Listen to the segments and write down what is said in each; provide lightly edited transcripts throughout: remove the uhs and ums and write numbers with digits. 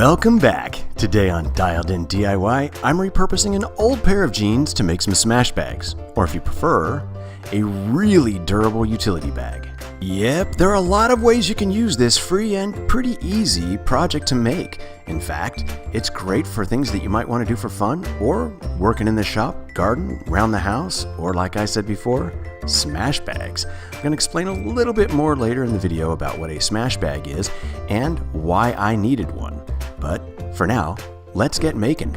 Welcome back! Today on Dialed In DIY, I'm repurposing an old pair of jeans to make some smash bags, or if you prefer, a really durable utility bag. Yep, there are a lot of ways you can use this free and pretty easy project to make. In fact, it's great for things that you might want to do for fun, or working in the shop, garden, around the house, or like I said before, smash bags. I'm going to explain a little bit more later in the video about what a smash bag is and why I needed one. But for now, let's get making.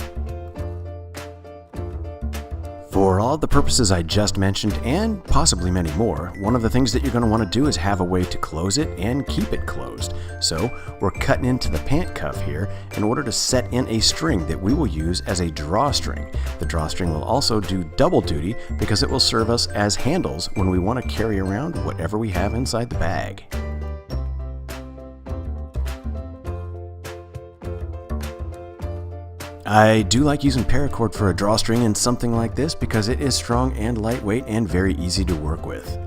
For all the purposes I just mentioned, and possibly many more, one of the things that you're going to want to do is have a way to close it and keep it closed. So we're cutting into the pant cuff here in order to set in a string that we will use as a drawstring. The drawstring will also do double duty because it will serve us as handles when we want to carry around whatever we have inside the bag. I do like using paracord for a drawstring in something like this because it is strong and lightweight and very easy to work with.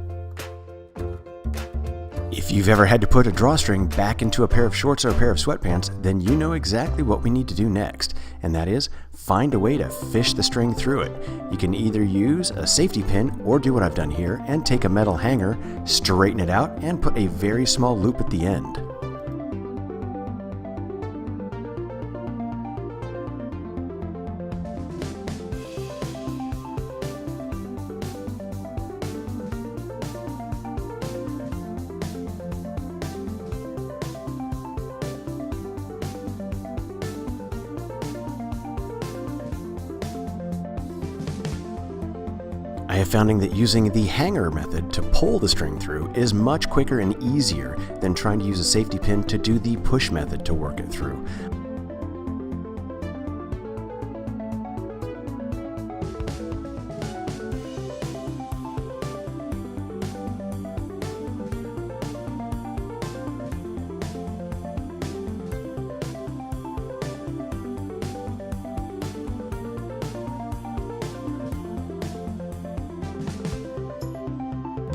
If you've ever had to put a drawstring back into a pair of shorts or a pair of sweatpants, then you know exactly what we need to do next, and that is find a way to fish the string through it. You can either use a safety pin or do what I've done here and take a metal hanger, straighten it out, and put a very small loop at the end. I have found that using the hanger method to pull the string through is much quicker and easier than trying to use a safety pin to do the push method to work it through.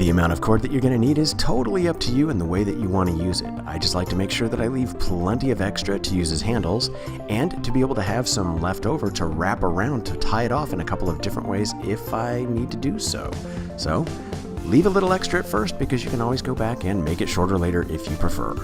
The amount of cord that you're going to need is totally up to you and the way that you want to use it. I just like to make sure that I leave plenty of extra to use as handles and to be able to have some left over to wrap around to tie it off in a couple of different ways if I need to do so. So leave a little extra at first because you can always go back and make it shorter later if you prefer.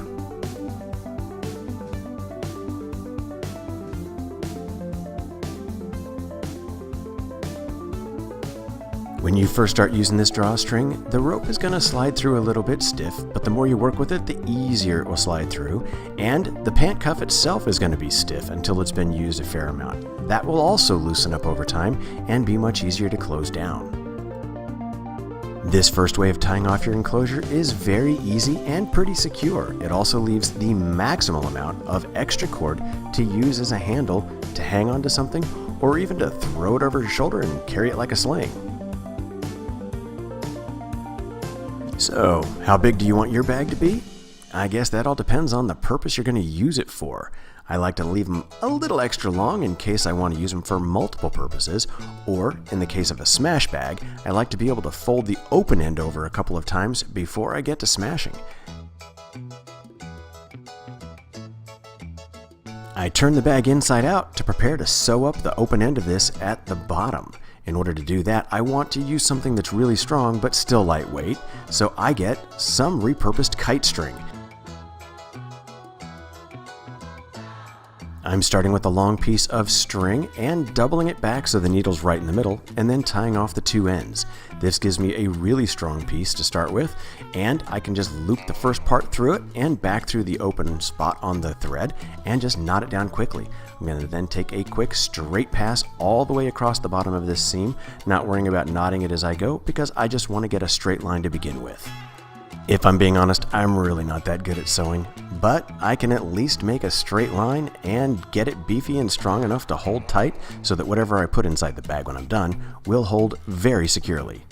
When you first start using this drawstring, the rope is going to slide through a little bit stiff, but the more you work with it, the easier it will slide through, and the pant cuff itself is going to be stiff until it's been used a fair amount. That will also loosen up over time and be much easier to close down. This first way of tying off your enclosure is very easy and pretty secure. It also leaves the maximal amount of extra cord to use as a handle to hang onto something or even to throw it over your shoulder and carry it like a sling. So, how big do you want your bag to be? I guess that all depends on the purpose you're going to use it for. I like to leave them a little extra long in case I want to use them for multiple purposes, or in the case of a smash bag, I like to be able to fold the open end over a couple of times before I get to smashing. I turn the bag inside out to prepare to sew up the open end of this at the bottom. In order to do that, I want to use something that's really strong but still lightweight, so I get some repurposed kite string. I'm starting with a long piece of string and doubling it back so the needle's right in the middle, and then tying off the two ends. This gives me a really strong piece to start with, and I can just loop the first part through it and back through the open spot on the thread and just knot it down quickly. I'm going to then take a quick straight pass all the way across the bottom of this seam, not worrying about knotting it as I go because I just want to get a straight line to begin with. If I'm being honest, I'm really not that good at sewing, but I can at least make a straight line and get it beefy and strong enough to hold tight so that whatever I put inside the bag when I'm done will hold very securely.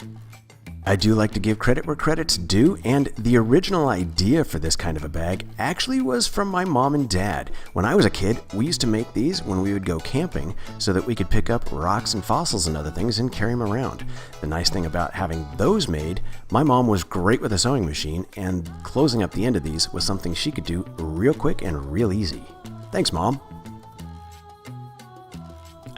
I do like to give credit where credit's due, and the original idea for this kind of a bag actually was from my mom and dad. When I was a kid, we used to make these when we would go camping so that we could pick up rocks and fossils and other things and carry them around. The nice thing about having those made, my mom was great with a sewing machine, and closing up the end of these was something she could do real quick and real easy. Thanks, Mom.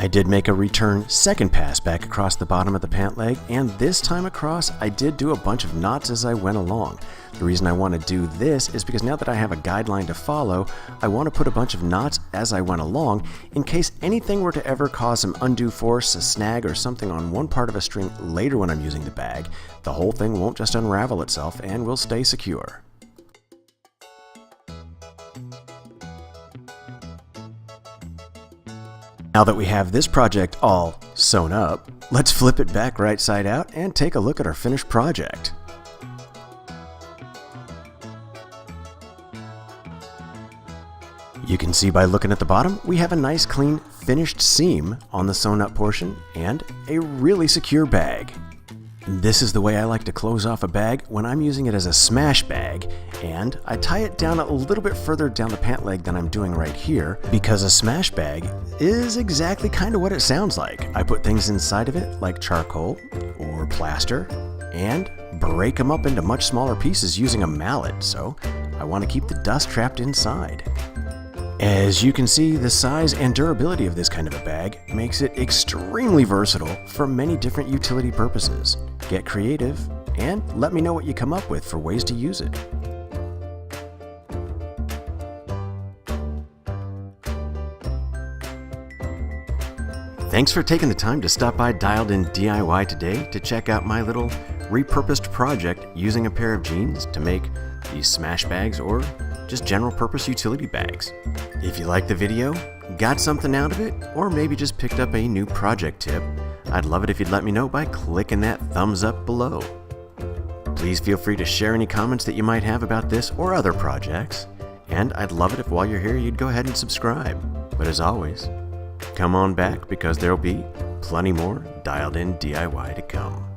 I did make a return second pass back across the bottom of the pant leg, and this time across I did do a bunch of knots as I went along. The reason I want to do this is because now that I have a guideline to follow, I want to put a bunch of knots as I went along in case anything were to ever cause some undue force, a snag, or something on one part of a string later when I'm using the bag. The whole thing won't just unravel itself and will stay secure. Now that we have this project all sewn up, let's flip it back right side out and take a look at our finished project. You can see by looking at the bottom, we have a nice clean finished seam on the sewn up portion and a really secure bag. This is the way I like to close off a bag when I'm using it as a smash bag, and I tie it down a little bit further down the pant leg than I'm doing right here because a smash bag is exactly kind of what it sounds like. I put things inside of it like charcoal or plaster and break them up into much smaller pieces using a mallet, so I want to keep the dust trapped inside. As you can see, the size and durability of this kind of a bag makes it extremely versatile for many different utility purposes. Get creative and let me know what you come up with for ways to use it. Thanks for taking the time to stop by Dialed In DIY today to check out my little repurposed project using a pair of jeans to make these smash bags or just general purpose utility bags. If you liked the video, got something out of it, or maybe just picked up a new project tip, I'd love it if you'd let me know by clicking that thumbs up below. Please feel free to share any comments that you might have about this or other projects, and I'd love it if while you're here you'd go ahead and subscribe. But as always, come on back because there'll be plenty more Dialed In DIY to come.